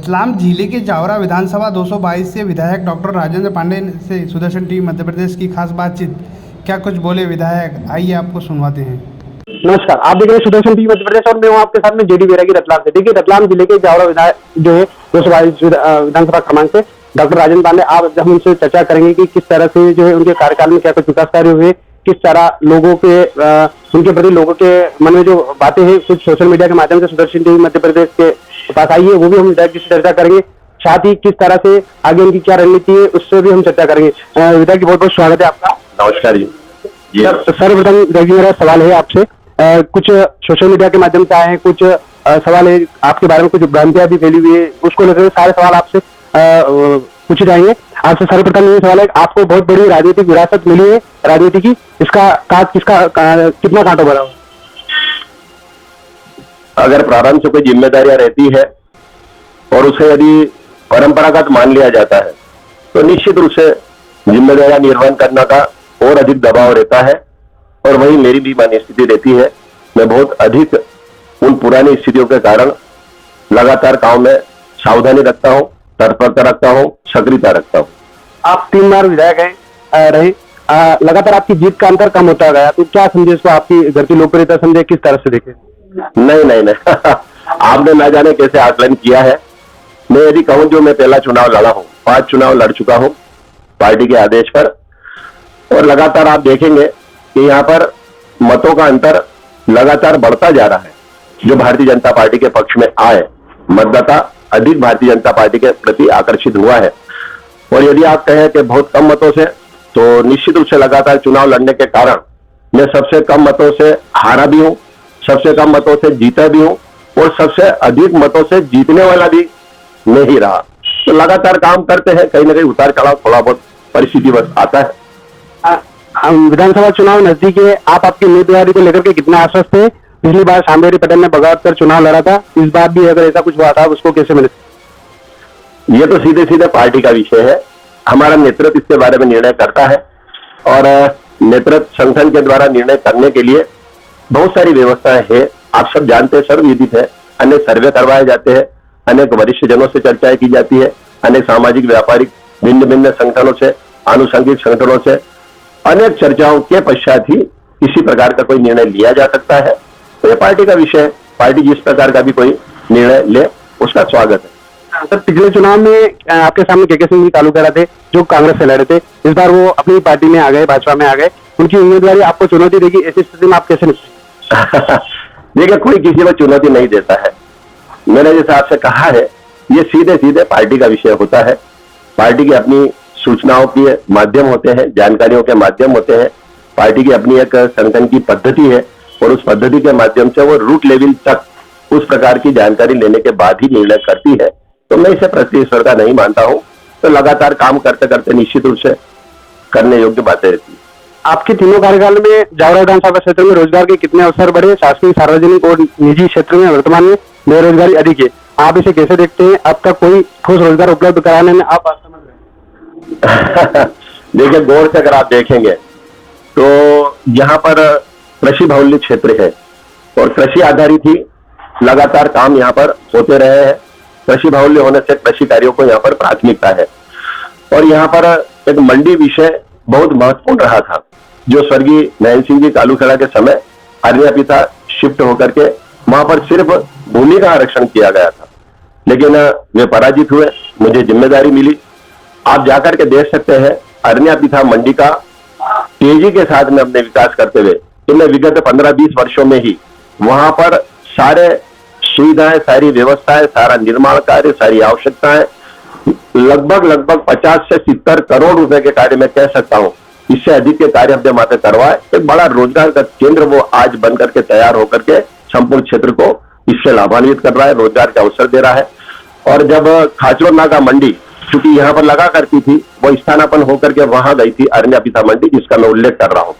रतलाम जिले के जावरा विधानसभा 222 से विधायक डॉक्टर राजेंद्र पांडे से सुदर्शन टीवी मध्य प्रदेश की खास बातचीत। क्या कुछ बोले विधायक, आइए आपको सुनवाते हैं। नमस्कार, आप देख रहे हैं सुदर्शन टीवी मध्य प्रदेश और मैं हूं आपके साथ में जेडी बैरागी रतलाम से। देखिए, रतलाम जिले के जावरा विधायक जो है 222 विधानसभा क्रमांक से डॉक्टर राजेंद्र पांडे, आप हम उनसे चर्चा करेंगे कि किस तरह से जो है उनके कार्यकाल में क्या कुछ विकास कार्य हुए, किस तरह लोगों के उनके प्रति लोगों के मन में जो बातें हैं कुछ सोशल मीडिया के माध्यम से सुदर्शन टीवी मध्य प्रदेश के पास आई है, वो भी हम विधायक जी से चर्चा करेंगे। साथ ही किस तरह से आगे उनकी क्या रणनीति है उससे भी हम चर्चा करेंगे। विधायक जी, बहुत बहुत स्वागत है आपका। नमस्कार जी। सर्वप्रथम मेरा सवाल है आपसे, कुछ सोशल मीडिया के माध्यम से आए हैं, कुछ सवाल है आपके बारे में, कुछ भ्रांतियां भी फैली हुई है, उसको लेकर सारे सवाल आपसे पूछे जाएंगे। आपसे सर्वप्रथम ये सवाल है, आपको बहुत बड़ी राजनीतिक विरासत मिली है राजनीति की, इसका कितना कांटो भरा हुआ? अगर प्रारंभ से कोई जिम्मेदारियां रहती है और उसे यदि परंपरागत मान लिया जाता है तो निश्चित रूप से जिम्मेदारियां निर्वहन करने का और अधिक दबाव रहता है, और वही मेरी भी माननीय स्थिति रहती है। मैं बहुत अधिक उन पुरानी स्थितियों के कारण लगातार काम में सावधानी रखता हूं, तत्परता रखता हूं, सक्रियता रखता हूं। आप 3 बार विधायक रहे, लगातार आपकी जीत का अंतर कम होता गया, तो क्या समझे इसको, आपकी घर की लोकप्रियता समझे, किस तरह से देखे? नहीं आपने ना जाने कैसे आकलन किया है। मैं यदि कहूं, जो मैं पहला चुनाव लड़ा हूं, 5 चुनाव लड़ चुका हूं पार्टी के आदेश पर, और लगातार आप देखेंगे कि यहाँ पर मतों का अंतर लगातार बढ़ता जा रहा है। जो भारतीय जनता पार्टी के पक्ष में आए, मतदाता अधिक भारतीय जनता पार्टी के प्रति आकर्षित हुआ है। और यदि आप कहें कि बहुत कम मतों से, तो निश्चित रूप से लगातार चुनाव लड़ने के कारण मैं सबसे कम मतों से हारा भी हूं, सबसे कम मतों से जीता भी हूं, और सबसे अधिक मतों से जीतने वाला भी मैं ही रहा। तो लगातार काम करते हैं, कहीं ना कहीं उतार चढ़ाव थोड़ा बहुत परिस्थिति बस आता है। विधानसभा चुनाव नजदीक है, आप आपकी उम्मीदवारी को लेकर के कितना आश्वस्त थे? पिछली बार शांभेरी पटेल ने बगावत कर चुनाव लड़ा था, इस बार भी अगर ऐसा कुछ हुआ था, उसको कैसे मिले? ये तो सीधे सीधे पार्टी का विषय है। हमारा नेतृत्व इसके बारे में निर्णय करता है, और नेतृत्व संगठन के द्वारा निर्णय करने के लिए बहुत सारी व्यवस्थाएं हैं। आप सब जानते हैं, सर्वविदित है। अनेक सर्वे करवाए जाते हैं, अनेक वरिष्ठ जनों से चर्चाएं की जाती है, अनेक सामाजिक व्यापारिक भिन्न भिन्न संगठनों से, आनुषंगिक संगठनों से अनेक चर्चाओं के पश्चात ही किसी प्रकार का कोई निर्णय लिया जा सकता है। तो ये पार्टी का विषय है। पार्टी जिस प्रकार का भी कोई निर्णय ले, उसका स्वागत है। सर, पिछले चुनाव में आपके सामने के सिंह जी तालुका थे, जो कांग्रेस से लड़े थे, इस बार वो अपनी पार्टी में आ गए, भाजपा में आ गए, उनकी उम्मीदवारी आपको चुनौती देगी, ऐसी स्थिति में आप कैसे निपटेंगे? देखिए, कोई किसी को चुनौती नहीं देता है। मैंने जैसे आपसे कहा है, ये सीधे सीधे पार्टी का विषय होता है। पार्टी की अपनी सूचनाओं के माध्यम होते हैं, जानकारियों के माध्यम होते हैं। पार्टी की अपनी एक संगठन की पद्धति है, और उस पद्धति के माध्यम से वो रूट लेवल तक उस प्रकार की जानकारी लेने के बाद ही निर्णय करती है। तो मैं इसे प्रतिस्पर्धा नहीं मानता हूं। तो लगातार काम करते करते निश्चित रूप से करने योग्य बातें रहती है। आपके तीनों कार्यकाल में जावरा विधानसभा क्षेत्र में रोजगार के कितने अवसर बढ़े? शासकीय, सार्वजनिक और निजी क्षेत्र में वर्तमान में बेरोजगारी अधिक है, आप इसे कैसे देखते हैं? अब तक कोई ठोस रोजगार उपलब्ध कराने में आप असमर्थ रहे? देखिए, गौर से अगर आप देखेंगे तो यहाँ पर कृषि बहुल्य क्षेत्र है, और कृषि आधारित ही लगातार काम यहाँ पर होते रहे हैं। कृषि बाहुल्य होने से कृषि कार्यों को यहाँ पर प्राथमिकता है, और यहाँ पर एक मंडी विषय बहुत महत्वपूर्ण रहा था। जो स्वर्गीय नयन सिंह जी कालूखेड़ा के समय आर्या पिता शिफ्ट होकर के वहां पर सिर्फ भूमि का आरक्षण किया गया था, लेकिन वे पराजित हुए, मुझे जिम्मेदारी मिली। आप जाकर के देख सकते हैं अरण्या पिथा मंडी का तेजी के साथ में अपने विकास करते हुए, कि मैं विगत 15-20 वर्षों में ही वहां पर सारे सुविधाएं, सारी व्यवस्थाएं, सारा निर्माण कार्य, सारी आवश्यकताएं, लगभग 50 से 70 करोड़ रुपए के कार्य मैं कह सकता हूं, इससे अधिक के कार्य हमने वहां पे करवाए। एक बड़ा रोजगार का केंद्र वो आज बन करके तैयार होकर के संपूर्ण क्षेत्र को इससे लाभान्वित कर रहा है, रोजगार के अवसर दे रहा है। और जब खाचरो नागा मंडी चूंकि यहाँ पर लगा करती थी, वो स्थानापन्न होकर के वहां गई थी अरण्या पिता मंडी, जिसका मैं उल्लेख कर रहा हूँ।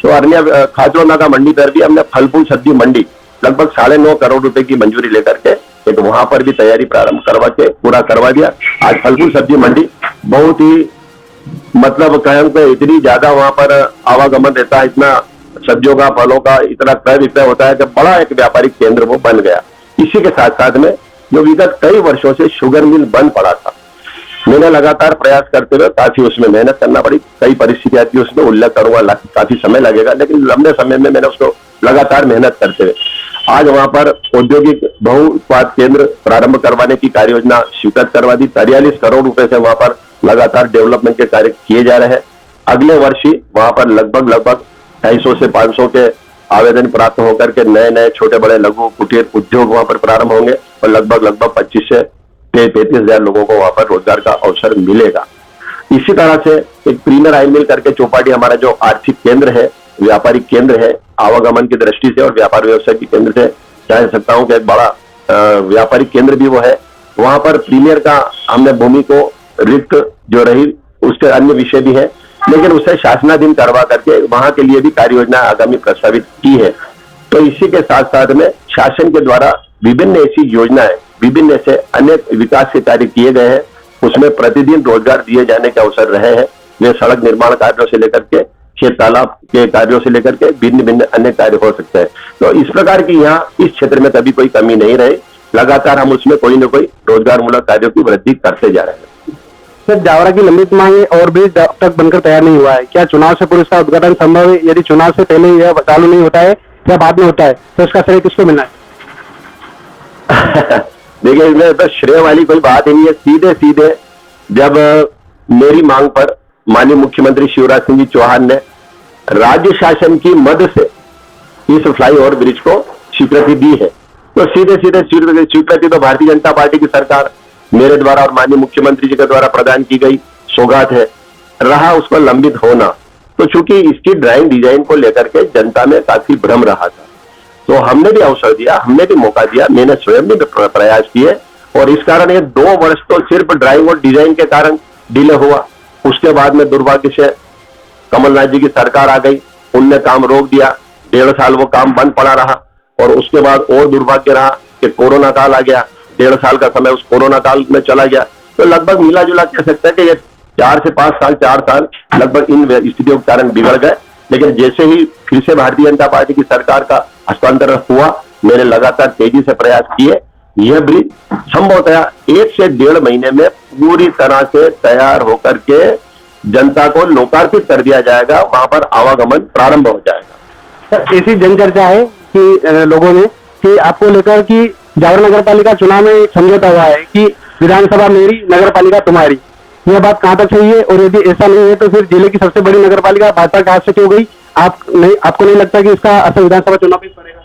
तो अरण्या खाचरो नागा मंडी पर भी हमने फल फूल सब्जी मंडी लगभग 9.5 करोड़ रुपए की मंजूरी लेकर के एक वहां पर भी तैयारी प्रारंभ करवा के पूरा करवा दिया। आज फल फूल सब्जी मंडी बहुत ही मतलब कहें तो इतनी ज्यादा वहां पर आवागमन रहता है, इतना सब्जियों का, फलों का इतना क्रय विक्रय होता है कि बड़ा एक व्यापारिक केंद्र वो बन गया। इसी के साथ साथ में जो विगत कई वर्षों से शुगर मिल बंद पड़ा था। मैंने लगातार प्रयास करते हुए काफी उसमें मेहनत करना पड़ी, कई परिस्थितियां थी, उसमें उल्लेख करूंगा, काफी समय लगेगा, लेकिन लंबे समय में मैंने उसको लगातार मेहनत करते हुए आज वहां पर औद्योगिक बहु उत्पाद केंद्र प्रारंभ करवाने की कार्य योजना स्वीकृत करवा दी। 43 करोड़ रुपए से वहां पर लगातार डेवलपमेंट के कार्य किए जा रहे हैं। अगले वर्ष ही वहां पर लगभग 250 से 500 के आवेदन प्राप्त होकर के नए नए छोटे बड़े लघु कुटीर उद्योग वहां पर प्रारंभ होंगे और लगभग 25 से 35,000 लोगों को वहां पर रोजगार का अवसर मिलेगा। इसी तरह से एक प्रीमियर आयल मिल करके चौपाटी हमारा जो आर्थिक केंद्र है, व्यापारिक केंद्र है, आवागमन की दृष्टि से और व्यापार व्यवसाय के केंद्र से कह सकता हूं कि एक बड़ा व्यापारिक केंद्र भी वो है। वहां पर प्रीमियर का हमने भूमि को रिक्त जो रही उसके अन्य विषय भी है, लेकिन उसे शासनाधीन करवा करके वहां के लिए भी कार्य योजना आगामी प्रस्तावित की है। तो इसी के साथ साथ में शासन के द्वारा विभिन्न ऐसी योजनाएं, विभिन्न ऐसे अनेक विकास के कार्य किए गए हैं, उसमें प्रतिदिन रोजगार दिए जाने के अवसर रहे हैं। वे सड़क निर्माण कार्यों से लेकर के खेत तालाब के कार्यों से लेकर के भिन्न भिन्न अन्य कार्य हो सकते हैं। तो इस प्रकार की यहाँ इस क्षेत्र में कभी कोई कमी नहीं रही, लगातार हम उसमें कोई न कोई रोजगार मूलक कार्यों की वृद्धि करते जा रहे हैं। सर, जावरा की लंबित मांगे और भी अब तक बनकर तैयार नहीं हुआ है, क्या चुनाव से पूर्व इसका उद्घाटन संभव है? यदि चुनाव से पहले यह चालू नहीं होता है या बाद में होता है तो इसका श्रेय किसको मिलना है? देखिए, इसमें तो श्रेय वाली कोई बात ही नहीं है। सीधे सीधे जब मेरी मांग पर माननीय मुख्यमंत्री शिवराज सिंह जी चौहान ने राज्य शासन की मदद से इस फ्लाईओवर ब्रिज को स्वीकृति दी है, तो सीधे सीधे स्वीकृति तो भारतीय जनता पार्टी की सरकार मेरे द्वारा और माननीय मुख्यमंत्री जी के द्वारा प्रदान की गई सौगात है। रहा उसको लंबित होना, तो चूंकि इसकी ड्राइंग डिजाइन को लेकर के जनता में काफी भ्रम रहा था, तो हमने भी अवसर दिया, हमने भी मौका दिया, मैंने स्वयं भी प्रयास किए और इस कारण ये 2 वर्ष तो सिर्फ ड्राइंग और डिजाइन के कारण डिले हुआ। उसके बाद में दुर्भाग्य से कमलनाथ जी की सरकार आ गई, उनने काम रोक दिया, 1.5 साल वो काम बंद पड़ा रहा और उसके बाद और दुर्भाग्य रहा कि कोरोना काल आ गया, 1.5 साल का समय उस कोरोना काल में चला गया। तो लगभग मिला जुला कह सकते हैं कि ये 4 से 5 साल 4 साल लगभग इन स्थितियों के कारण बिगड़ गए। लेकिन जैसे ही फिर से भारतीय जनता पार्टी की सरकार का हस्तांतरण हुआ, मैंने लगातार तेजी से प्रयास किए। यह ब्रिज संभवतः 1 से 1.5 महीने में पूरी तरह से तैयार होकर के जनता को लोकार्पित कर दिया जाएगा, वहां पर आवागमन प्रारंभ हो जाएगा। ऐसी जन चर्चा है कि लोगों में कि आपको लेकर कि जावरा नगर पालिका चुनाव में एक समझौता हुआ है कि विधानसभा मेरी, नगर पालिका तुम्हारी। यह बात कहां तक सही है? और यदि ऐसा नहीं है तो फिर जिले की सबसे बड़ी नगर पालिका भाजपा के हाथ से क्यों गई? आपको नहीं लगता कि इसका असर विधानसभा चुनाव पे पड़ेगा?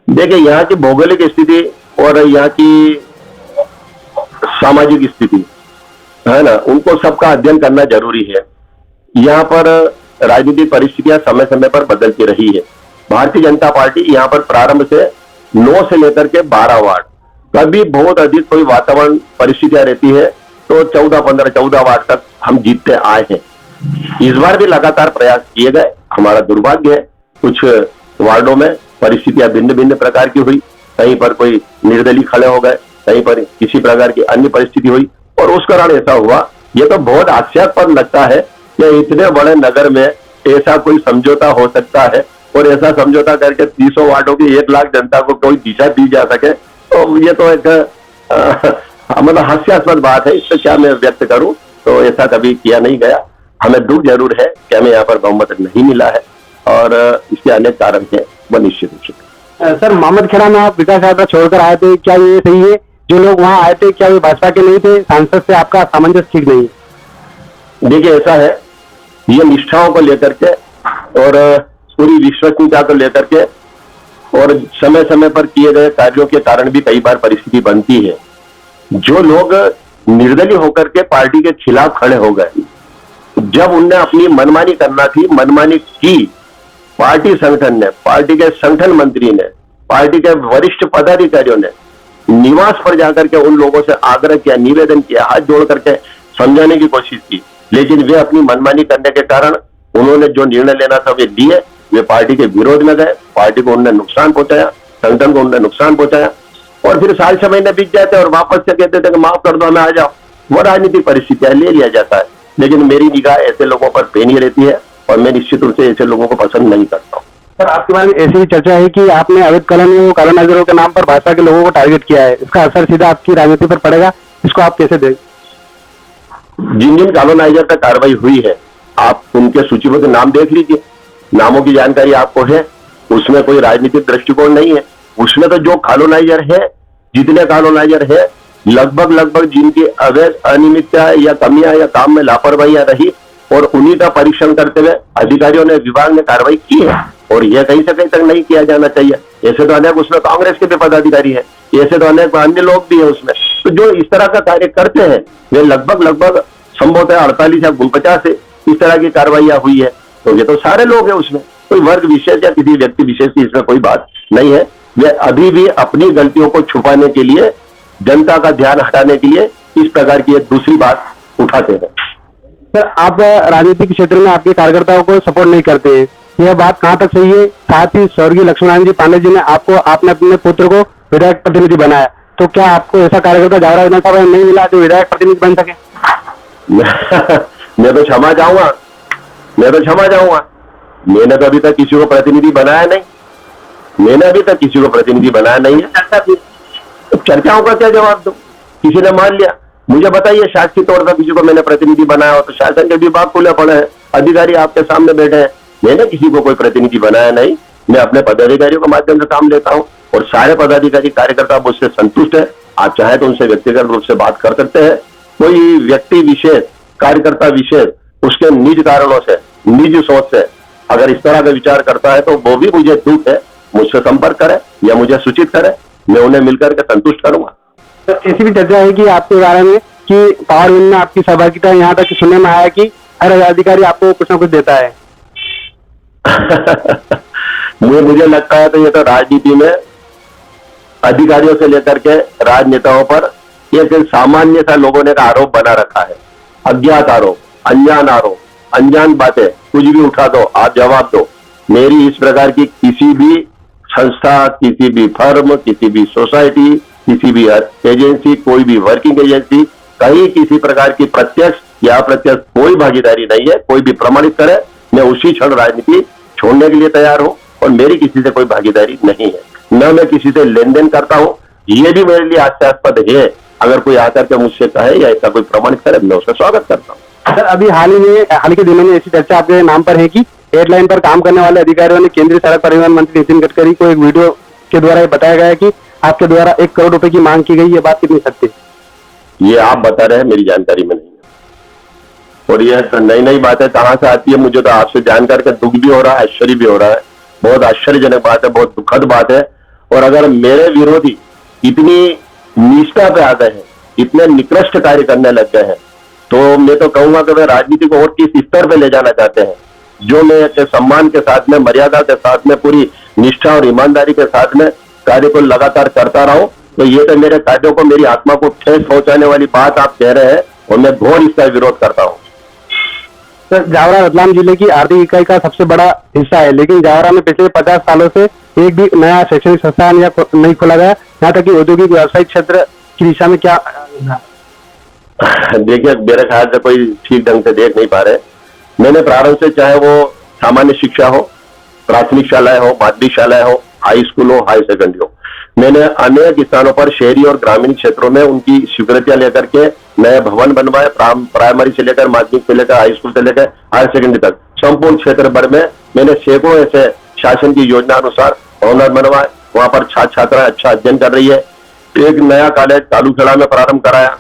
देखिए, यहाँ की भौगोलिक स्थिति और यहाँ की सामाजिक स्थिति है ना, उनको सबका अध्ययन करना जरूरी है। यहाँ पर राजनीतिक परिस्थितियां समय समय पर बदलती रही है। भारतीय जनता पार्टी यहाँ पर प्रारंभ से 9 से लेकर के 12 वार्ड, कभी बहुत अधिक कोई वातावरण परिस्थितियां रहती है तो 14 वार्ड तक हम जीतते आए हैं। इस बार भी लगातार प्रयास किए गए। हमारा दुर्भाग्य है कुछ वार्डों में परिस्थितियां भिन्न भिन्न प्रकार की हुई, कहीं पर कोई निर्दलीय खड़े हो गए, कहीं पर किसी प्रकार की अन्य परिस्थिति हुई और उस कारण ऐसा हुआ। ये तो बहुत हास्यास्पद लगता है कि इतने बड़े नगर में ऐसा कोई समझौता हो सकता है और ऐसा समझौता करके 300 वार्डों की 1 लाख जनता को कोई दिशा दी जा सके। तो ये तो एक मतलब हास्यास्पद बात है, इससे क्या मैं व्यक्त करूं। तो ऐसा कभी किया नहीं गया। हमें दुख जरूर है कि हमें यहाँ पर बहुमत नहीं मिला है और इसके अनेक कारण है, वो निश्चित रूप से। सर, मोहम्मद खेड़ा में आप विकास यात्रा छोड़कर आए थे, क्या ये सही है? जो लोग वहां आए थे क्या वे भाजपा के नहीं थे? सांसद से आपका सामंजस्य ठीक नहीं? देखिए, ऐसा है, ये निष्ठाओं को लेकर के और पूरी विश्वसनीयता को लेकर के और समय समय पर किए गए कार्यों के कारण भी कई बार परिस्थिति बनती है। जो लोग निर्दलीय होकर के पार्टी के खिलाफ खड़े हो गए, जब उनने अपनी मनमानी करना थी, मनमानी की, पार्टी संगठन ने, पार्टी के संगठन मंत्री ने, पार्टी के वरिष्ठ पदाधिकारियों ने निवास पर जाकर के उन लोगों से आग्रह किया, निवेदन किया, हाथ जोड़ करके समझाने की कोशिश की, लेकिन वे अपनी मनमानी करने के कारण उन्होंने जो निर्णय लेना था वे लिए, वे पार्टी के विरोध में गए, पार्टी को उन्होंने नुकसान पहुंचाया, संगठन को उन्होंने नुकसान पहुंचाया और फिर 6 महीने बीत जाते और वापस से कहते थे कि माफ कर दो, हमें आ जाओ। वो राजनीतिक परिस्थितियां ले लिया जाता है, लेकिन मेरी निगाह ऐसे लोगों पर पेनी रहती है और मैं निश्चित रूप से ऐसे लोगों को पसंद नहीं करता हूँ। सर, आपके बारे में ऐसी भी चर्चा है कि आपने अवैध कॉलोनियों कॉलोनाइजरों के नाम पर भाजपा के लोगों को टारगेट किया है, इसका असर सीधा आपकी राजनीति पर पड़ेगा, इसको आप कैसे दें? जिन जिन कॉलोनाइजर पर कार्रवाई हुई है, आप उनके सूचीबद्ध नाम देख लीजिए, नामों की जानकारी आपको है, उसमें कोई राजनीतिक दृष्टिकोण नहीं है। उसमें तो जो कॉलोनाइजर है, जितने कॉलोनाइजर है, लगभग जिनकी अवैध अनियमितता या कमियां या काम में लापरवाहियां रही और उन्हीं का परीक्षण करते हुए अधिकारियों ने, विभाग ने कार्रवाई की है। और यह कहीं से कहीं तक नहीं किया जाना चाहिए। ऐसे तो अनेक उसमें कांग्रेस के भी पदाधिकारी है, ऐसे तो अनेक अन्य लोग भी है उसमें। तो जो इस तरह का कार्य करते हैं वे लगभग संभवतः 48 या 49 से इस तरह की कार्रवाइयां हुई है। तो ये तो सारे लोग हैं उसमें, कोई वर्ग विशेष या किसी व्यक्ति विशेष की इसमें कोई बात नहीं है। वे अभी भी अपनी गलतियों को छुपाने के लिए, जनता का ध्यान हटाने के लिए इस प्रकार की एक दूसरी बात उठाते हैं। सर, आप राजनीतिक क्षेत्र में आपके कार्यकर्ताओं को सपोर्ट नहीं करते हैं, यह बात कहां तक सही है? साथ ही स्वर्गीय लक्ष्मण जी पांडे जी ने आपने अपने पुत्र को विधायक प्रतिनिधि बनाया, तो क्या आपको ऐसा कार्यकर्ता जावरा विधानसभा में नहीं मिला जो विधायक प्रतिनिधि बन सके? मैं तो क्षमा चाहूंगा, मैंने तो अभी तक किसी को प्रतिनिधि बनाया नहीं, चर्चा थी, तो चर्चाओं का क्या जवाब दो? किसी ने मान लिया, मुझे बताइए शासकीय तौर पर किसी को मैंने प्रतिनिधि बनाया हो तो शासन के विभाग खुले पड़े हैं, अधिकारी आपके सामने बैठे हैं, मैंने किसी को कोई प्रतिनिधि बनाया नहीं। मैं अपने पदाधिकारियों के माध्यम से काम लेता हूं और सारे पदाधिकारी कार्यकर्ता मुझसे संतुष्ट है। आप चाहे तो उनसे व्यक्तिगत रूप से बात कर सकते हैं। कोई व्यक्ति विशेष, कार्यकर्ता विशेष उसके निज कारणों से, निज सोच से अगर इस तरह का विचार करता है तो वो भी मुझे दुख है, मुझसे संपर्क करे या मुझे सूचित करे, मैं उन्हें मिलकर के संतुष्ट करूंगा। तो ऐसी भी चर्चा है कि आपके बारे में कि पावर विन में आपकी सहभागिता, यहाँ तक सुनने में आया कि हर अधिकारी आपको कुछ ना कुछ देता है। मुझे लगता है तो ये तो राजनीति में अधिकारियों से लेकर के राजनेताओं पर एक सामान्य सा लोगों ने का आरोप बना रखा है। अज्ञात आरोप, अनजान बातें, कुछ भी उठा दो, आप जवाब दो। मेरी इस प्रकार की किसी भी संस्था, किसी भी फर्म, किसी भी सोसाइटी, किसी भी एजेंसी, कोई भी वर्किंग एजेंसी, कहीं किसी प्रकार की प्रत्यक्ष या अप्रत्यक्ष कोई भागीदारी नहीं है। कोई भी प्रमाणित करे, मैं उसी क्षण राजनीति छोड़ने के लिए तैयार हूं और मेरी किसी से कोई भागीदारी नहीं है, न मैं किसी से लेन देन करता हूं। ये भी मेरे लिए हास्यास्पद है। अगर कोई आकर के मुझसे कहे या ऐसा कोई प्रमाणित करे, मैं उसका स्वागत करता हूं। सर, अभी हाल के दिनों में ऐसी चर्चा आपके नाम पर है कि एयरलाइन पर काम करने वाले अधिकारियों ने केंद्रीय सड़क परिवहन मंत्री नितिन गडकरी को एक वीडियो के द्वारा ये बताया गया है कि आपके द्वारा 1 करोड़ रुपए की मांग की गई। ये बात कितनी सत्य है? ये आप बता रहे हैं, मेरी जानकारी में नहीं है। और ये नई बातें कहां से आती है, मुझे तो आपसे जानकर के दुख भी हो रहा है, आश्चर्य भी हो रहा है। बहुत आश्चर्यजनक बात है, बहुत दुखद बात है। और अगर मेरे विरोधी इतनी निष्ठा पे आ गए हैं, इतने निकृष्ट कार्य करने लग गए हैं, तो मैं तो कहूंगा कि वे राजनीति को और किस स्तर पे ले जाना चाहते हैं। जो मैं एक सम्मान के साथ में, मर्यादा के साथ में, पूरी निष्ठा और ईमानदारी के साथ में कार्य को लगातार करता रहा हूं, तो ये तो मेरे कार्यों को, मेरी आत्मा को ठेस पहुंचाने वाली बात आप कह रहे हैं और मैं घोर इसका विरोध करता हूं। सर, जावरा रतलाम जिले की आर्थिक इकाई का सबसे बड़ा हिस्सा है, लेकिन जावरा में पिछले 50 सालों से एक भी नया शैक्षणिक संस्थान या नहीं खोला गया, यहाँ तक कि औद्योगिक व्यावसायिक क्षेत्र की दिशा में क्या? देखिए, मेरे ख्याल से कोई ठीक ढंग से देख नहीं पा रहे। मैंने प्रारंभ से, चाहे वो सामान्य शिक्षा हो, प्राथमिक शालाएं हो, माध्यमिक शालाएं हो, हाई स्कूल हो, हाई सेकेंडरी हो, मैंने अनेक स्थानों पर शहरी और ग्रामीण क्षेत्रों में उनकी स्वीकृतियां लेकर के नए भवन बनवाए। प्राइमरी से लेकर, माध्यमिक से लेकर, हाई स्कूल से लेकर हायर सेकेंडरी तक संपूर्ण क्षेत्र भर में मैंने सैकड़ों ऐसे शासन की योजना अनुसार भवन बनवाए। वहां पर छात्र छात्राएं अच्छा अध्ययन कर रही है। एक नया कॉलेज तालुखेड़ा में प्रारंभ कराया,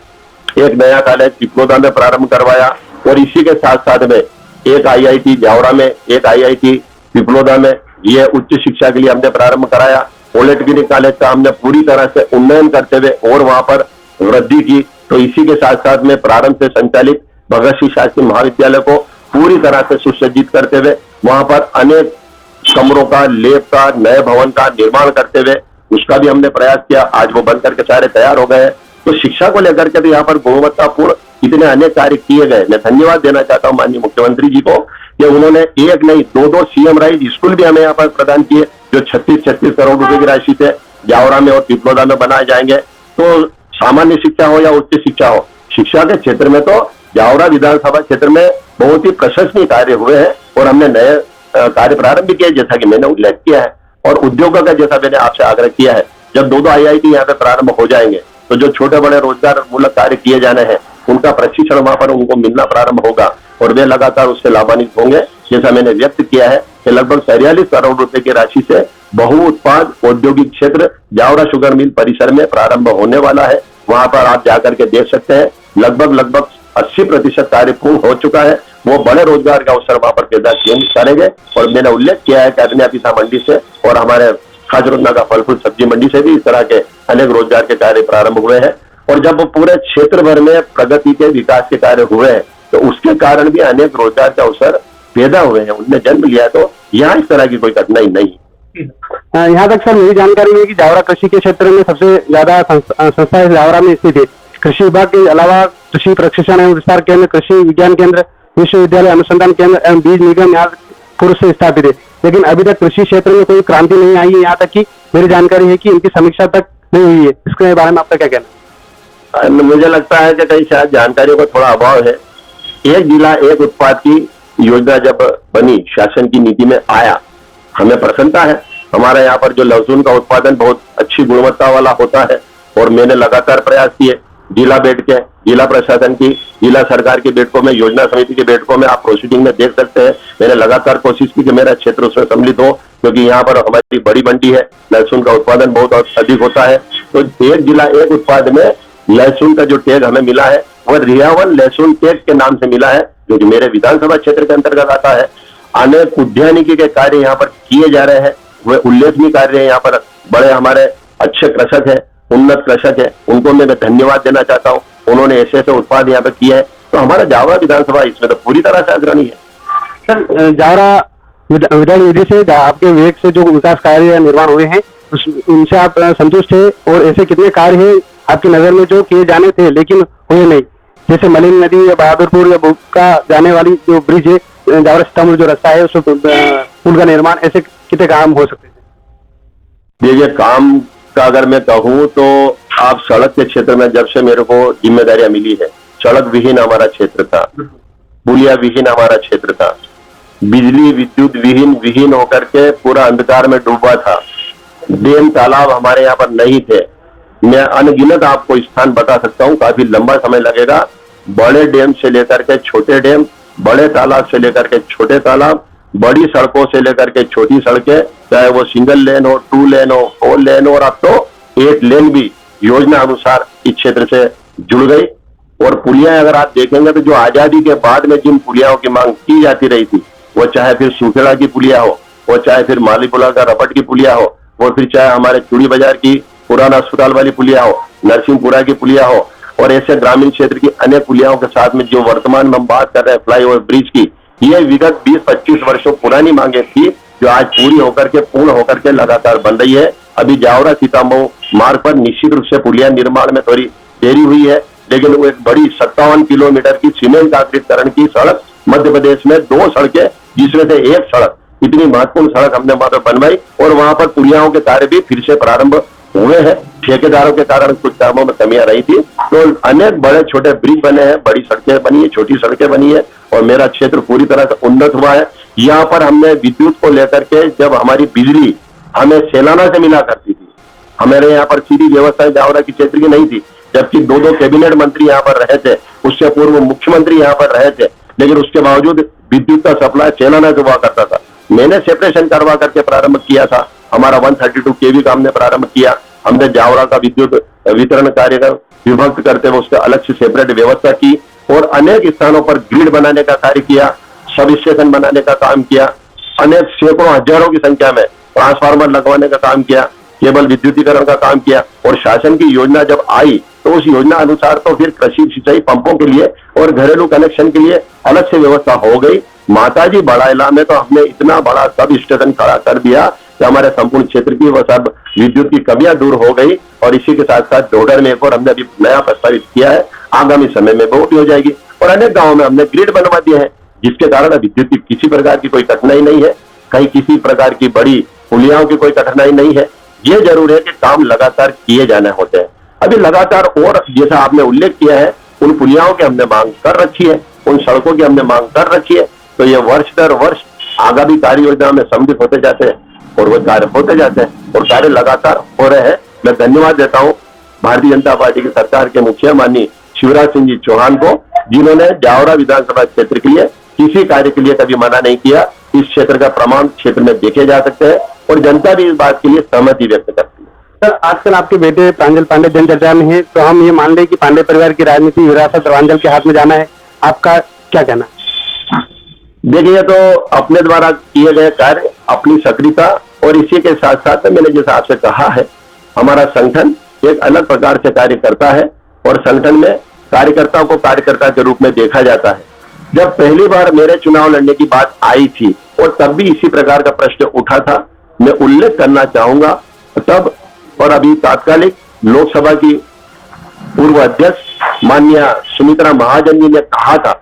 एक नया कॉलेज पिपलोदा में प्रारंभ करवाया, और इसी के साथ साथ में एक IIT जावरा में, एक IIT पिपलोदा में, ये उच्च शिक्षा के लिए हमने प्रारंभ कराया। पॉलिटेक्निक कॉलेज का हमने पूरी तरह से उन्नयन करते हुए और वहां पर वृद्धि की। तो इसी के साथ साथ में प्रारंभ से संचालित भगत सिंह शासकीय महाविद्यालय को पूरी तरह से सुसज्जित करते हुए वहां पर अनेक कमरों का, लैब का, नए भवन का निर्माण करते हुए उसका भी हमने प्रयास किया। आज वो बनकर के सारे तैयार हो गए। तो शिक्षा को लेकर के भी यहाँ पर गुणवत्तापूर्ण इतने अनेक कार्य किए गए। मैं धन्यवाद देना चाहता हूँ माननीय मुख्यमंत्री जी को कि उन्होंने एक नहीं, 2 CM राइज स्कूल भी हमें यहाँ पर प्रदान किए, जो 36 करोड़ रुपए की राशि से जावरा में और पिपलोदा में बनाए जाएंगे। तो सामान्य शिक्षा हो या उच्च शिक्षा हो, शिक्षा के क्षेत्र में तो जावरा विधानसभा क्षेत्र में बहुत ही प्रशंसनीय कार्य हुए हैं और हमने नए कार्य प्रारंभ किया है, जैसा कि मैंने उल्लेख किया है। और उद्योगों का जैसा मैंने आपसे आग्रह किया है, जब दो IIT यहाँ पे प्रारंभ हो जाएंगे तो जो छोटे बड़े रोजगार मूलक कार्य किए जाने हैं उनका प्रशिक्षण वहां पर उनको मिलना प्रारंभ होगा और वे लगातार उससे लाभान्वित होंगे। जैसा मैंने व्यक्त किया है कि लगभग 43 करोड़ रुपए की राशि से बहु उत्पाद औद्योगिक क्षेत्र जावरा शुगर मिल परिसर में प्रारंभ होने वाला है। वहां पर आप जाकर के देख सकते हैं, लगभग 80% कार्य पूर्ण हो चुका है। वो बड़े रोजगार का अवसर वहां पर पैदा करेंगे। और मैंने उल्लेख किया है कि अग्नि पिसा मंडी से और हमारे खाजरोना का फल फूल सब्जी मंडी से भी इस तरह के अनेक रोजगार के कार्य प्रारंभ हुए हैं। और जब पूरे क्षेत्र भर में प्रगति के विकास के कार्य हुए हैं तो उसके कारण भी अनेक रोजगार के अवसर पैदा हुए हैं, उनने जन्म लिया। तो यहाँ इस तरह की कोई कठिनाई नहीं। यहाँ तक सर मेरी जानकारी है कि जावरा कृषि के क्षेत्र में सबसे ज्यादा संस्था जावरा में स्थित है। कृषि विभाग के अलावा कृषि प्रशिक्षण एवं विस्तार केंद्र, कृषि विज्ञान केंद्र, विश्वविद्यालय अनुसंधान केंद्र एवं बीज निगम यहाँ पूर्व से स्थापित है, लेकिन अभी तक कृषि क्षेत्र में कोई क्रांति नहीं आई है। यहाँ तक कि मेरी जानकारी है कि इनकी समीक्षा तक नहीं हुई है। इसके बारे में आपका क्या कहना है? मुझे लगता है कि कहीं शायद जानकारियों का थोड़ा अभाव है। एक जिला एक उत्पाद की योजना जब बनी, शासन की नीति में आया, हमें प्रसन्नता है। हमारे यहाँ पर जो लहसुन का उत्पादन बहुत अच्छी गुणवत्ता वाला होता है और मैंने लगातार प्रयास किए। जिला बैठ के, जिला प्रशासन की, जिला सरकार की बैठकों में, योजना समिति की बैठकों में आप प्रोसीडिंग में देख सकते हैं, मैंने लगातार कोशिश की कि मेरा क्षेत्र उसमें सम्मिलित हो, क्योंकि यहाँ पर हमारी बड़ी मंडी है, लहसुन का उत्पादन बहुत अधिक होता है। तो एक जिला एक उत्पाद में लहसुन का जो टैग हमें मिला है वह रियावन लहसुन टैग के नाम से मिला है, जो कि मेरे विधानसभा क्षेत्र के अंतर्गत आता है। अनेक उद्यानिकी के कार्य यहाँ पर किए जा रहे हैं, वे उल्लेखनीय कार्य है। यहाँ पर बड़े हमारे अच्छे कृषक है, उन्नत कृषक है, उनको मैं धन्यवाद देना चाहता हूँ। उन्होंने ऐसे ऐसे उत्पाद यहाँ पर किए हैं। तो हमारा जावरा विधानसभा इसमें तो पूरी तरह से अग्रणी है। सर, जावरा विधायक निधि से आपके विवेक से जो विकास कार्य निर्माण हुए हैं उनसे आप संतुष्ट है? और ऐसे कितने कार्य हैं आपकी नजर में जो किए जाने थे लेकिन हुए नहीं, जैसे मलिन नदी या बहादुरपुर या बुक्का जाने वाली जो ब्रिज है, जावरा सीतापुर जो रास्ता है, उस पुल का निर्माण, ऐसे कितने काम हो सकते हैं? ये काम का अगर मैं कहूँ तो आप सड़क के क्षेत्र में जब से मेरे को जिम्मेदारियां मिली है, सड़क विहीन हमारा क्षेत्र था, पुलिया विहीन हमारा क्षेत्र था, बिजली विद्युत विहीन होकर के पूरा अंधकार में डूबा था, डैम तालाब हमारे यहाँ पर नहीं थे। मैं अनगिनत आपको स्थान बता सकता हूँ, काफी लंबा समय लगेगा। बड़े डैम से लेकर के छोटे डैम, बड़े तालाब से लेकर के छोटे तालाब, बड़ी सड़कों से लेकर के छोटी सड़कें, चाहे वो सिंगल लेन हो, 2 लेन हो, 4 लेन हो, और अब तो 8 लेन भी योजना अनुसार इस क्षेत्र से जुड़ गई। और पुलियां अगर आप देखेंगे तो जो आजादी के बाद में जिन पुलियाओं की मांग की जाती रही थी, वो चाहे फिर सुखेड़ा की पुलिया हो, वो चाहे फिर मालीपुला का रपट की पुलिया हो, वो फिर चाहे हमारे चूड़ी बाजार की पुराना अस्पताल वाली पुलिया हो, नरसिंहपुरा की पुलिया हो, और ऐसे ग्रामीण क्षेत्र की अन्य पुलियाओं के साथ में जो वर्तमान में हम बात कर रहे हैं फ्लाईओवर ब्रिज की, ये विगत 20-25 वर्षों पुरानी मांगे थी जो आज पूरी होकर के पूर्ण होकर के लगातार बन रही है। अभी जावरा सीतामऊ मार्ग पर निश्चित रूप से पुलिया निर्माण में थोड़ी देरी हुई है, लेकिन वो एक बड़ी 57 किलोमीटर की सीमेंट कांक्रीटीकरण की सड़क मध्य प्रदेश में 2 सड़कें, जिसमें से एक सड़क, इतनी महत्वपूर्ण सड़क हमने वहां पर बनवाई और वहां पर पुलियाओं के कार्य भी फिर से प्रारंभ हुए हैं। ठेकेदारों के कारण कुछ कामों में कमियां रही थी, तो अनेक बड़े छोटे ब्रिज बने हैं, बड़ी सड़कें बनी है, छोटी सड़कें बनी है, और मेरा क्षेत्र पूरी तरह से उन्नत हुआ है। यहाँ पर हमने विद्युत को लेकर के, जब हमारी बिजली हमें सेलाना से मिला करती थी, हमारे यहाँ पर सीधी व्यवस्था जावरा की क्षेत्र की नहीं थी, जबकि 2 कैबिनेट मंत्री यहाँ पर रहे थे, उससे पूर्व मुख्यमंत्री यहाँ पर रहे थे, लेकिन उसके बावजूद विद्युत का सप्लाई सेलाना से हुआ करता था। मैंने सेपरेशन करवा करके प्रारंभ किया था, हमारा 132 kV का हमने प्रारंभ किया। हमने जावरा का विद्युत वितरण कार्य विभक्त करते हुए उसका अलग से सेपरेट व्यवस्था की और अनेक स्थानों पर ग्रिड बनाने का कार्य किया, सब स्टेशन बनाने का काम किया, अनेक सैकड़ों हजारों की संख्या में ट्रांसफार्मर लगवाने का काम किया, केबल विद्युतीकरण का काम किया। और शासन की योजना जब आई तो उस योजना अनुसार तो फिर कृषि सिंचाई पंपों के लिए और घरेलू कनेक्शन के लिए अलग से व्यवस्था हो गई। माताजी बड़ाइला में तो हमने इतना बड़ा सब स्टेशन खड़ा कर दिया कि हमारे संपूर्ण क्षेत्र की वह सब विद्युत की कमियां दूर हो गई। और इसी के साथ साथ डोडर में एक और हमने अभी नया प्रस्तावित किया है, आगामी समय में वो भी हो जाएगी। और अनेक गांवों में हमने ग्रिड बनवा दिए हैं, जिसके कारण विद्युत की किसी प्रकार की कोई कठिनाई नहीं है, कहीं किसी प्रकार की बड़ी पुलियाओं की कोई कठिनाई नहीं है। ये जरूर है कि काम लगातार किए जाने होते हैं। अभी लगातार, और जैसा आपने उल्लेख किया है, उन पुलियाओं की हमने मांग कर रखी है, उन सड़कों की हमने मांग कर रखी है। तो ये वर्ष दर वर्ष आगामी कार्य योजना में सम्मिलित होते जाते हैं और वो कार्य होते जाते हैं और कार्य लगातार हो रहे हैं। मैं धन्यवाद देता हूँ भारतीय जनता पार्टी की सरकार के मुखिया माननीय शिवराज सिंह जी चौहान को, जिन्होंने जावरा विधानसभा क्षेत्र के लिए किसी कार्य के लिए कभी मना नहीं किया। इस क्षेत्र का प्रमाण क्षेत्र में देखे जा सकते हैं और जनता भी इस बात के लिए सहमति व्यक्त करती है। सर, आजकल आपके बेटे प्रांजल पांडे जनचर्चा में है, तो हम ये मान लें कि पांडे परिवार की राजनीति विरासत प्रांजल के हाथ में जाना है, आपका क्या कहना है? देखिए, तो अपने द्वारा किए गए कार्य, अपनी सक्रियता और इसी के साथ साथ मैंने जैसा आपसे कहा है, हमारा संगठन एक अलग प्रकार से कार्य करता है और संगठन में कार्यकर्ताओं को कार्यकर्ता के रूप में देखा जाता है। जब पहली बार मेरे चुनाव लड़ने की बात आई थी और तब भी इसी प्रकार का प्रश्न उठा था, मैं उल्लेख करना चाहूंगा तब और अभी तात्कालिक लोकसभा की पूर्व अध्यक्ष माननीय सुमित्रा महाजन जी ने कहा था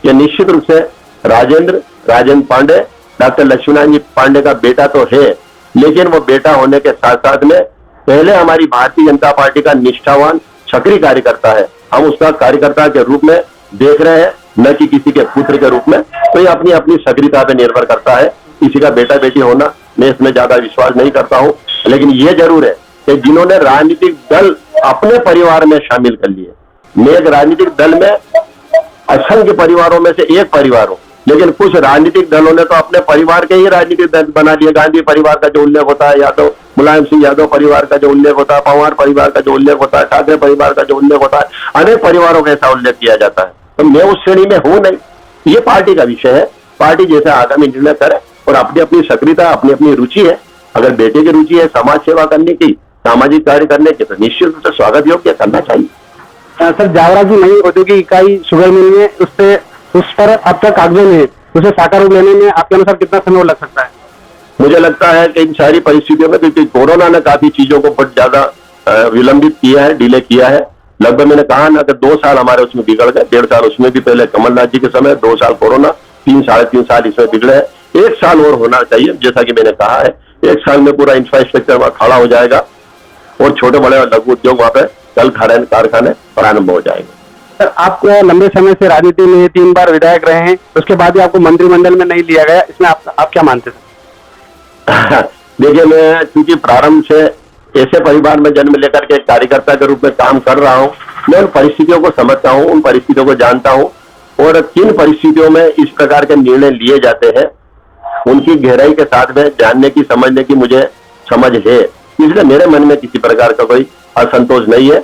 कि निश्चित रूप से राजेंद्र पांडे डॉक्टर लक्ष्मीनारायण जी पांडे का बेटा तो है, लेकिन वो बेटा होने के साथ साथ में पहले हमारी भारतीय जनता पार्टी का निष्ठावान सक्रिय कार्यकर्ता है। हम उसका कार्यकर्ता के रूप में देख रहे हैं, न कि किसी के पुत्र के रूप में। तो ये अपनी अपनी सक्रियता पे निर्भर करता है। किसी का बेटा बेटी होना, मैं इसमें ज्यादा विश्वास नहीं करता हूं, लेकिन ये जरूर है कि जिन्होंने राजनीतिक दल अपने परिवार में शामिल कर लिए, मैं एक राजनीतिक दल में असंख्य परिवारों में से एक परिवार हूं, लेकिन कुछ राजनीतिक दलों ने तो अपने परिवार के ही राजनीतिक दल बना लिए। गांधी परिवार का जो उल्लेख होता है, यादव मुलायम सिंह यादव परिवार का जो उल्लेख होता है, पवार परिवार का जो उल्लेख होता है, ठाकरे परिवार का जो उल्लेख होता है, अनेक परिवारों का ऐसा उल्लेख किया जाता है। तो मैं उस श्रेणी में हूं नहीं, ये पार्टी का विषय है। पार्टी जैसे आगामी निर्णय करे और अपनी अपनी सक्रियता, अपनी अपनी रुचि है। अगर बेटे की रुचि है समाज सेवा करने की, सामाजिक कार्य करने की, तो निश्चित रूप से स्वागत योग्य करना चाहिए। सर, जावरा की नई औद्योगिक इकाई शुगर मिल में उस पर अब तक कागजों में उसे साकार रूप लेने में आपके अनुसार कितना समय लग सकता है? मुझे लगता है कि इन सारी परिस्थितियों में, क्योंकि कोरोना ने काफी चीजों को बहुत ज्यादा विलंबित किया है, डिले किया है। लगभग मैंने कहा ना कि 2 साल हमारे उसमें बिगड़ गए, 1.5 साल उसमें भी पहले कमलनाथ जी के समय, 2 साल कोरोना, 3 साढ़े 3 साल इसमें बिगड़े हैं। 1 साल और होना चाहिए, जैसा कि मैंने कहा है। 1 साल में पूरा इंफ्रास्ट्रक्चर वहां खड़ा हो जाएगा और छोटे बड़े लघु उद्योग वहां पे कल कारखाने प्रारंभ हो जाएंगे। सर, आप लंबे समय से राजनीति में 3 बार विधायक रहे हैं, उसके बाद भी आपको मंत्रिमंडल में नहीं लिया गया, इसमें आप क्या मानते हैं? देखिए, मैं क्योंकि प्रारंभ से ऐसे परिवार में जन्म लेकर के कार्यकर्ता के रूप में काम कर रहा हूं, मैं उन परिस्थितियों को समझता हूं, उन परिस्थितियों को जानता हूं और किन परिस्थितियों में इस प्रकार के निर्णय लिए जाते हैं, उनकी गहराई के साथ में जानने की, समझने की मुझे समझ है। इसलिए मेरे मन में किसी प्रकार का कोई असंतोष नहीं है।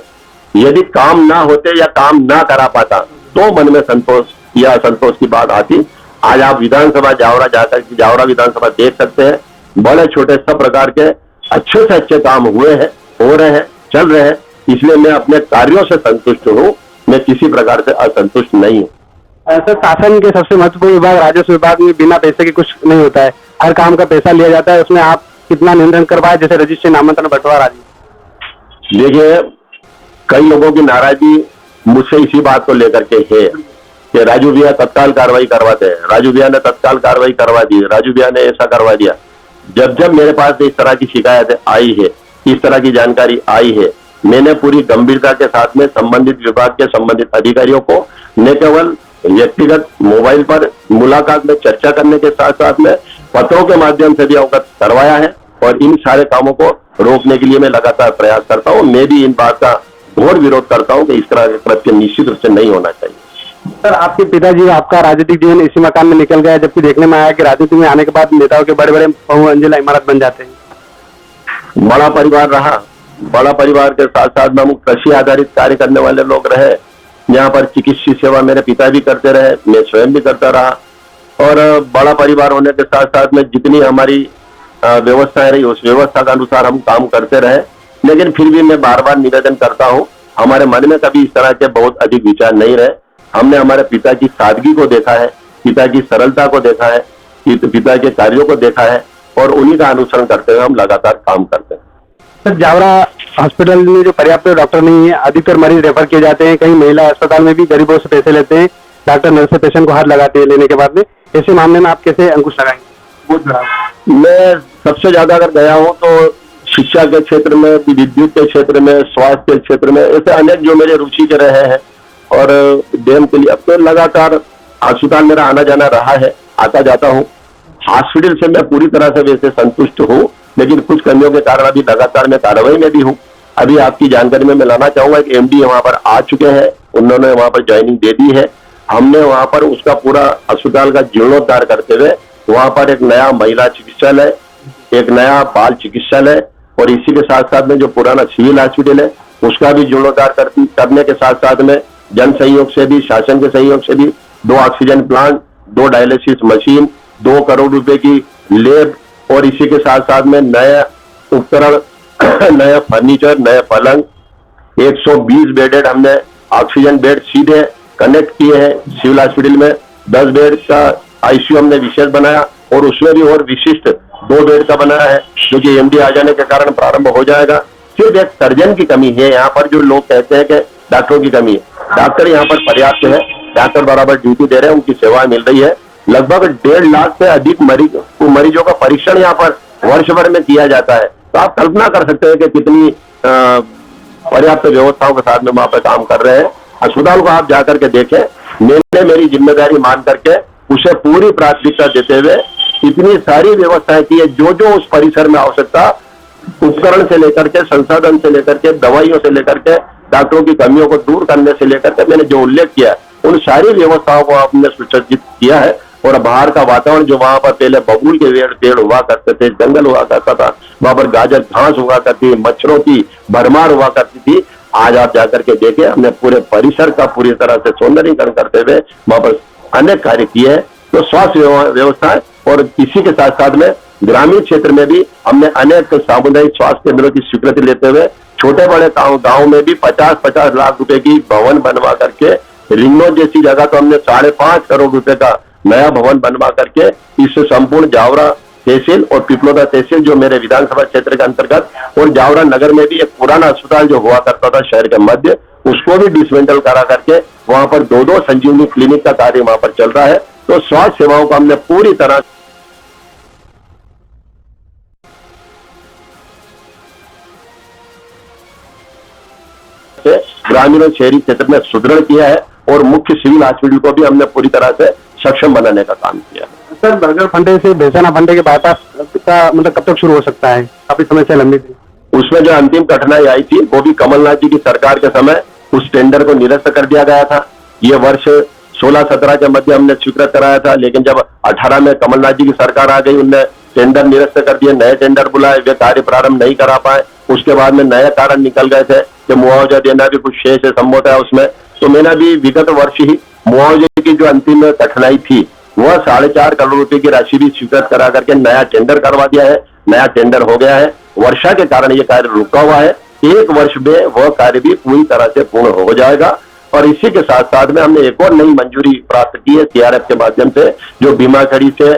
यदि काम ना होते या काम ना करा पाता तो मन में संतोष या असंतोष की बात आती। आज आप विधानसभा जावरा जाकर जावरा विधानसभा देख सकते हैं, बड़े छोटे सब प्रकार के अच्छे से अच्छे काम हुए हैं, हो रहे हैं, चल रहे हैं। इसलिए मैं अपने कार्यों से संतुष्ट हूँ, मैं किसी प्रकार से असंतुष्ट नहीं हूँ। सर, शासन के सबसे महत्वपूर्ण विभाग राजस्व विभाग में बिना पैसे के कुछ नहीं होता है, हर काम का पैसा लिया जाता है। उसमें आप कितना नियंत्रण कर पाए, जैसे रजिस्ट्री, नामांतरण, बंटवारा आदि? देखिए, कई लोगों की नाराजगी मुझसे इसी बात को लेकर के है कि राजू भैया तत्काल कार्रवाई करवाते हैं, राजू भैया ने तत्काल कार्रवाई करवा दी, राजू भैया ने ऐसा करवा दिया। जब मेरे पास इस तरह की शिकायत आई है, इस तरह की जानकारी आई है, मैंने पूरी गंभीरता के साथ में संबंधित विभाग के संबंधित अधिकारियों को न केवल व्यक्तिगत मोबाइल पर मुलाकात में चर्चा करने के साथ साथ में पत्रों के माध्यम से भी अवगत करवाया है और इन सारे कामों को रोकने के लिए मैं लगातार प्रयास करता हूं। मैं भी इन बात का घोर विरोध करता हूं कि इस तरह के कृत्य निश्चित रूप से नहीं होना चाहिए। सर, आपके पिताजी, आपका राजनीतिक जीवन इसी मकान में निकल गया, जबकि देखने में आया कि राजनीति में आने के बाद नेताओं के बड़े बड़े बहुमंजिला इमारत बन जाते हैं। बड़ा परिवार रहा, बड़ा परिवार के साथ साथ में कृषि आधारित कार्य करने वाले लोग रहे। यहाँ पर चिकित्सीय सेवा मेरे पिता भी करते रहे, मैं स्वयं भी करता रहा और बड़ा परिवार होने के साथ साथ में जितनी हमारी व्यवस्थाएं रही उस व्यवस्था के अनुसार हम काम करते रहे। लेकिन फिर भी मैं बार बार निवेदन करता हूं, हमारे मन में कभी इस तरह के बहुत अधिक विचार नहीं रहे। हमने हमारे पिता की सादगी को देखा है, पिता की सरलता को देखा है, पिता के कार्यों को देखा है और उन्हीं का अनुसरण करते हुए हम लगातार काम करते हैं। सर, जावरा हॉस्पिटल में जो पर्याप्त डॉक्टर नहीं है, अधिकतर मरीज रेफर किए जाते हैं। कहीं महिला अस्पताल में भी गरीबों से पैसे लेते हैं, डॉक्टर नर्स से पेशेंट को हाथ लगाते हैं लेने के बाद में। ऐसे मामले में आप कैसे अंकुश लगाएंगे? बहुत बड़ा। मैं सबसे ज्यादा अगर गया हूँ तो शिक्षा के क्षेत्र में, विद्युत के क्षेत्र में, स्वास्थ्य के क्षेत्र में, ऐसे अनेक जो मेरे रुचि के रहे हैं और डैम के लिए अब तो लगातार अस्पताल मेरा आना जाना रहा है, आता जाता हूँ हॉस्पिटल से मैं पूरी तरह से वैसे संतुष्ट हूँ, लेकिन कुछ कमियों के कारण अभी लगातार मैं कार्रवाई में भी हूँ। अभी आपकी जानकारी में मैं लाना चाहूंगा कि एमडी वहां पर आ चुके हैं, उन्होंने वहां पर ज्वाइनिंग दे दी है। हमने वहां पर उसका पूरा अस्पताल का जीर्णोद्धार करते हुए वहां पर एक नया महिला चिकित्सालय, एक नया बाल चिकित्सालय और इसी के साथ साथ में जो पुराना सिविल हॉस्पिटल है उसका भी जीर्णोद्धार करने के साथ साथ में जन सहयोग से भी, शासन के सहयोग से भी 2 oxygen plant, 2 dialysis machine, 2 crore रुपए की लैब और इसी के साथ साथ में नए उपकरण, नए फर्नीचर, नए पलंग, 120 बेडेड हमने ऑक्सीजन बेड सीधे कनेक्ट किए हैं सिविल हॉस्पिटल में। 10 बेड का आईसीयू हमने विशेष बनाया और उसमें भी और विशिष्ट 2 बेड का बनाया है, क्योंकि एमडी आ जाने के कारण प्रारंभ हो जाएगा। सिर्फ एक सर्जन की कमी है यहाँ पर, जो लोग कहते हैं कि डॉक्टरों की कमी है। डॉक्टर यहाँ पर पर्याप्त है, डॉक्टर बराबर ड्यूटी दे रहे हैं, उनकी सेवाएं मिल रही है। लगभग 1.5 लाख से अधिक मरीजों का परीक्षण यहाँ पर वर्ष भर में किया जाता है। तो आप कल्पना कर सकते हैं कि कितनी पर्याप्त व्यवस्थाओं के साथ में वहां पर काम कर रहे हैं। अस्पताल को आप जाकर के देखें, मैंने मेरी जिम्मेदारी मान करके उसे पूरी प्राथमिकता देते हुए इतनी सारी व्यवस्थाएं की है, जो जो उस परिसर में आवश्यकता, उपकरण से लेकर के, संसाधन से लेकर के, दवाइयों से लेकर के, डॉक्टरों की कमियों को दूर करने से लेकर के मैंने जो उल्लेख किया उन सारी व्यवस्थाओं को आपने सुसज्जित किया है। और बाहर का वातावरण जो वहां पर पहले बबूल के पेड़ हुआ करते थे, जंगल हुआ करता था, वहां पर गाजर घास हुआ करती, मच्छरों की भरमार हुआ करती थी, आज आप जाकर के देखें हमने पूरे परिसर का पूरी तरह से सौंदर्यीकरण करते हुए वहां पर अनेक कार्य किए हैं। तो स्वास्थ्य व्यवस्था और इसी के साथ साथ में ग्रामीण क्षेत्र में भी हमने अनेक सामुदायिक स्वास्थ्य केंद्रों की स्वीकृति लेते हुए छोटे बड़े गाँव में भी 50-50 लाख रुपए की भवन बनवा करके, रिंगनों जैसी जगह तो हमने 5.5 करोड़ रुपए का नया भवन बनवा करके इस संपूर्ण जावरा तहसील और पिपलोदा तहसील जो मेरे विधानसभा क्षेत्र के अंतर्गत, और जावरा नगर में भी एक पुराना अस्पताल जो हुआ करता था शहर के मध्य, उसको भी डिसमेंटल करा करके वहां पर 2 संजीवनी क्लिनिक का कार्य वहां पर चल रहा है। तो स्वास्थ्य सेवाओं को हमने पूरी तरह से ग्रामीण और शहरी क्षेत्र में सुदृढ़ किया है और मुख्य सिविल हॉस्पिटल को भी हमने पूरी तरह से सक्षम बनाने का काम किया। सर, बरगढ़ फंडे से बेसाना फंडे के बाईपास का मतलब कब तक शुरू हो सकता है? काफी समय से लंबी थी। उसमें जो अंतिम कठिनाई आई थी वो भी कमलनाथ जी की सरकार के समय उस टेंडर को निरस्त कर दिया गया था। ये वर्ष 16-17 के मध्य हमने स्वीकृत कराया था, लेकिन जब 18 में कमलनाथ जी की सरकार आ गई, उनने टेंडर निरस्त कर दिए, नए टेंडर बुलाए, वे कार्य प्रारंभ नहीं करा पाए। उसके बाद में नए कारण निकल गए थे कि मुआवजा देना भी कुछ शेष है संभव है उसमें। तो मैंने भी विगत वर्ष ही मुआवजे की जो अंतिम कठिनाई थी वह 4.5 करोड़ रुपए की राशि भी स्वीकृत करा करके नया टेंडर करवा दिया है। नया टेंडर हो गया है। वर्षा के कारण ये कार्य रुका हुआ है, 1 वर्ष में वह कार्य भी पूरी तरह से पूर्ण हो जाएगा। और इसी के साथ साथ में हमने एक और नई मंजूरी प्राप्त की है सीआरएफ के माध्यम से, जो भीमाखड़ी से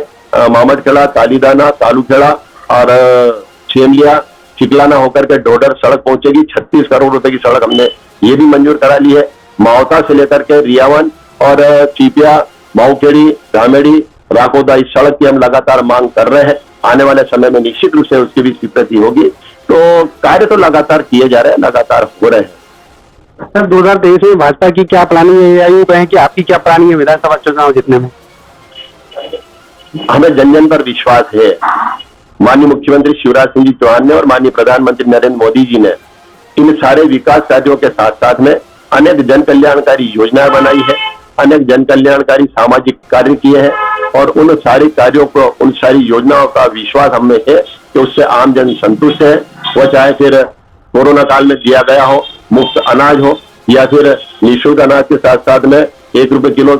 मामदखेड़ा, तालीदाना, तालूखेड़ा और छेमलिया, चिकलाना होकर के डोडर सड़क पहुंचेगी। 36 करोड़ रुपए की सड़क हमने ये भी मंजूर करा ली है। मावता से लेकर के रियावन और चिपिया, माऊखेड़ी, धामेड़ी, राकोदा, इस सड़क की हम लगातार मांग कर रहे हैं। आने वाले समय में निश्चित रूप से उसकी भी स्वीकृति होगी। तो कार्य तो लगातार किए जा रहे हैं, लगातार हो रहे हैं। सर, 2023 में भाजपा की क्या प्लानिंग है, या यूं कहें कि आपकी क्या प्लानिंग है विधानसभा चुनाव जीतने में? हमें जन जन पर विश्वास है। माननीय मुख्यमंत्री शिवराज सिंह जी चौहान ने और माननीय प्रधानमंत्री नरेंद्र मोदी जी ने इन सारे विकास कार्यों के साथ साथ में अनेक जन कल्याणकारी योजनाएं बनाई है, अनेक जन कल्याणकारी सामाजिक कार्य किए हैं, और उन सारे कार्यों को, उन सारी योजनाओं का विश्वास हमें है कि उससे आम जन संतुष्ट है। वो चाहे फिर कोरोना काल में दिया गया हो मुफ्त अनाज हो, या फिर निःशुल्क अनाज के साथ साथ में 1 रुपए किलो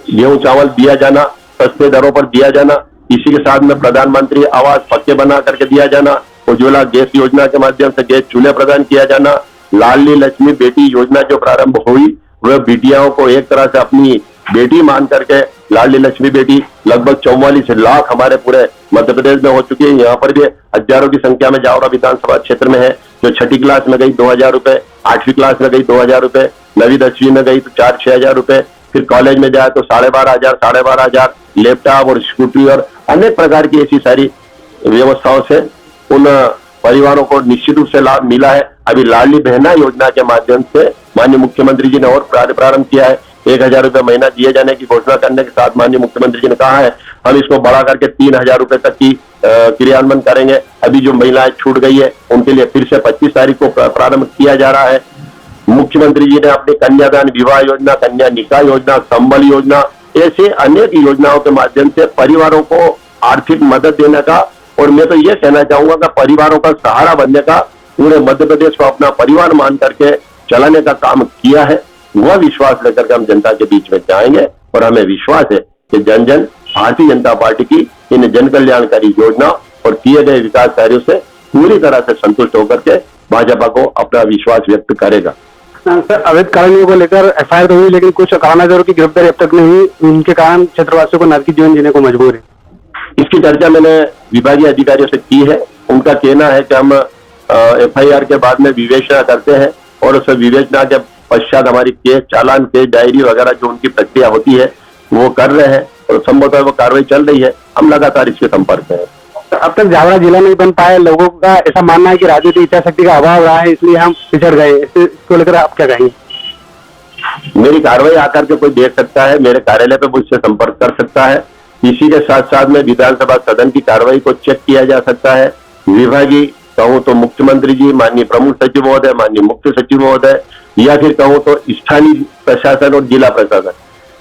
गेहूं चावल दिया जाना, सस्ते दरों पर दिया जाना, इसी के साथ में प्रधानमंत्री आवास पक्के बना करके दिया जाना, उज्ज्वला गैस योजना के माध्यम से गैस चूल्हे प्रदान किया जाना, लाडली लक्ष्मी बेटी योजना जो प्रारंभ हुई, वह बेटियों को एक तरह से अपनी बेटी मान करके लाडली लक्ष्मी बेटी लगभग 44 लाख हमारे पूरे मध्य प्रदेश में हो चुकी है। यहाँ पर भी हजारों की संख्या में जावरा विधानसभा क्षेत्र में है। जो 6ठी क्लास में गई 2,000 रुपए, 8वीं क्लास में गई 2,000 रुपए, 9वीं 10वीं में गई तो 4-6 हजार रुपए, फिर कॉलेज में जाए तो 12,500 लैपटॉप और स्कूटी और अनेक प्रकार की ऐसी सारी व्यवस्थाओं से उन परिवारों को निश्चित रूप से लाभ मिला है। अभी लाडली बहना योजना के माध्यम से माननीय मुख्यमंत्री जी ने और कार्य प्रारंभ किया है। 1,000 रुपये महीना दिए जाने की घोषणा करने के साथ माननीय मुख्यमंत्री जी ने कहा है हम इसको बढ़ा करके 3,000 रुपये तक की क्रियान्वयन करेंगे। अभी जो महिलाएं छूट गई है उनके लिए फिर से 25 तारीख को प्रारंभ किया जा रहा है। मुख्यमंत्री जी ने अपनी कन्यादान विवाह योजना, कन्या निकाह योजना, संबल योजना, ऐसे अनेक योजनाओं के माध्यम से परिवारों को आर्थिक मदद देने का, और मैं तो ये कहना चाहूंगा कि परिवारों का सहारा बनने का, पूरे मध्य प्रदेश को अपना परिवार मान करके चलाने का काम किया है। वह विश्वास लेकर के हम जनता के बीच में जाएंगे और हमें विश्वास है कि जन जन भारतीय जनता पार्टी की इन जन कल्याणकारी योजना और किए गए विकास कार्यों से पूरी तरह से संतुष्ट होकर के भाजपा को अपना विश्वास व्यक्त करेगा। सर, अवैध कारणों को लेकर एफआईआर तो हुई, लेकिन कुछ कालानाजारों की गिरफ्तारी अब तक नहीं हुई, उनके कारण क्षेत्रवासियों को नारकी जीवन जीने को मजबूर है। इसकी चर्चा मैंने विभागीय अधिकारियों से की है। उनका कहना है कि हम एफआईआर के बाद में विवेचना करते हैं और उस विवेचना के पश्चात हमारी केस चालान, केस डायरी वगैरह जो उनकी प्रक्रिया होती है वो कर रहे हैं और संभवतः वो कार्रवाई चल रही है। हम लगातार इसके संपर्क में हैं। अब तक जावरा जिला नहीं बन पाए, लोगों का ऐसा मानना है कि राजनीतिक इच्छा शक्ति का अभाव रहा है, इसलिए हम पिछड़ गए। इसको लेकर आप क्या कहेंगे? मेरी कार्रवाई आकर के कोई देख सकता है, मेरे कार्यालय पे मुझसे संपर्क कर सकता है। इसी के साथ साथ में विधानसभा सदन की कार्रवाई को चेक किया जा सकता है। विभागीय कहूँ तो मुख्यमंत्री जी, माननीय प्रमुख सचिव महोदय, माननीय मुख्य सचिव महोदय, या फिर कहूँ तो स्थानीय प्रशासन और जिला प्रशासन,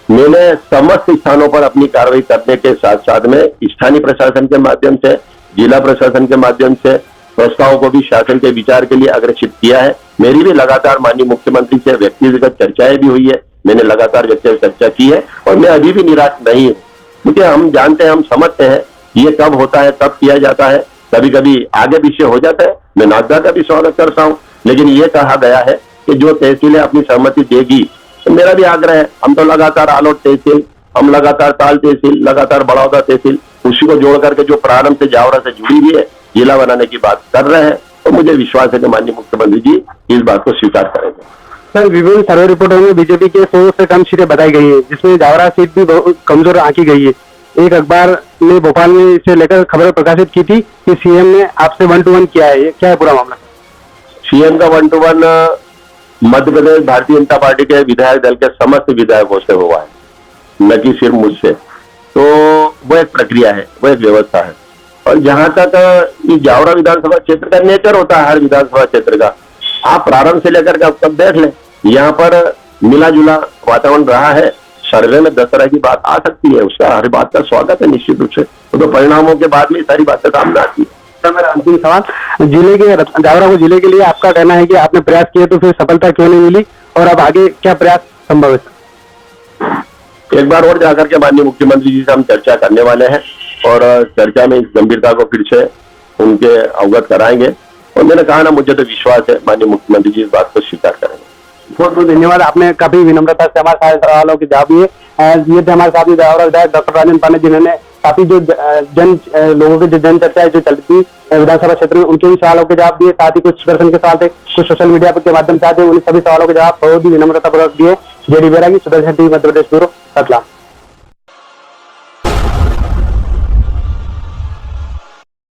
मैंने समस्त स्थानों पर अपनी कार्रवाई करने के साथ साथ में स्थानीय प्रशासन के माध्यम से, जिला प्रशासन के माध्यम से प्रस्तावों को भी शासन के विचार के लिए अग्रेषित किया है। मेरी भी लगातार माननीय मुख्यमंत्री से व्यक्तिगत चर्चाएं भी हुई है, मैंने लगातार व्यक्तिगत चर्चा की है और मैं अभी भी निराश नहीं हूँ, क्योंकि हम जानते हैं, हम समझते हैं ये कब होता है, कब किया जाता है। कभी कभी आगे पीछे हो जाता है, मैं नागदा का भी स्वागत करता हूँ, लेकिन ये कहा गया है कि जो तहसीलें अपनी सहमति देगी, तो मेरा भी आग्रह है, हम तो लगातार आलोट तहसील, हम लगातार ताल तहसील, लगातार बड़ौदा तहसील, उसी को जोड़ करके जो प्रारंभ से जावरा से जुड़ी हुई है जिला बनाने की बात कर रहे हैं, तो मुझे विश्वास है कि माननीय मुख्यमंत्री जी इस बात को स्वीकार करेंगे। सर, विभिन्न सर्वे रिपोर्टों में बीजेपी के 100 से कम सीटें बताई गई है, जिसमें जावरा सीट भी बहुत कमजोर आंकी गई है। एक अखबार ने भोपाल में इसे लेकर खबर प्रकाशित की थी कि सीएम ने आपसे 1-to-1 किया है, ये क्या है पूरा मामला? सीएम का 1-to-1 मध्य प्रदेश भारतीय जनता पार्टी के विधायक दल के समस्त विधायकों से हुआ है, न कि सिर्फ मुझसे। तो वो एक प्रक्रिया है, वो एक व्यवस्था है। और जहां तक ये जावरा विधानसभा क्षेत्र का नेचर होता है, हर विधानसभा क्षेत्र का, आप प्रारंभ से लेकर के अब तक देख लें, यहाँ पर मिला जुला वातावरण रहा है। सर्वे में 10 तरह की बात आ सकती है, उसका हर बात का स्वागत है निश्चित रूप से, तो परिणामों के बाद में सारी बातें सामने आती है। सर, मेरा अंतिम सवाल, जिले के जावरा को जिले के लिए आपका कहना है कि आपने प्रयास किए तो फिर सफलता क्यों नहीं मिली, और अब आगे क्या प्रयास संभव है? एक बार और जाकर के माननीय मुख्यमंत्री जी से हम चर्चा करने वाले हैं और चर्चा में इस गंभीरता को फिर से उनके अवगत कराएंगे। और मैंने कहा ना, मुझे तो विश्वास है माननीय मुख्यमंत्री जी इस बात को स्वीकार करेंगे। बहुत बहुत धन्यवाद, आपने काफी विनम्रता से हमारे सारे सवालों के जवाब दिए। ये थे हमारे साथ जावरा विधायक डॉक्टर राजन पांडे, जिन्होंने काफी जो लोगों की जो जन चर्चाएं जो चलती थी विधानसभा क्षेत्र में, उनके भी सवालों के जवाब दिए। साथ ही कुछ दर्शन के सवाल थे, कुछ सोशल मीडिया के माध्यम से आते, उन सभी सवालों के जवाब बहुत ही विनम्रतापूर्वक दिए। जेडी बेरा की सुदर्शन टीवी मध्य प्रदेश ब्यूरो, रतलाम।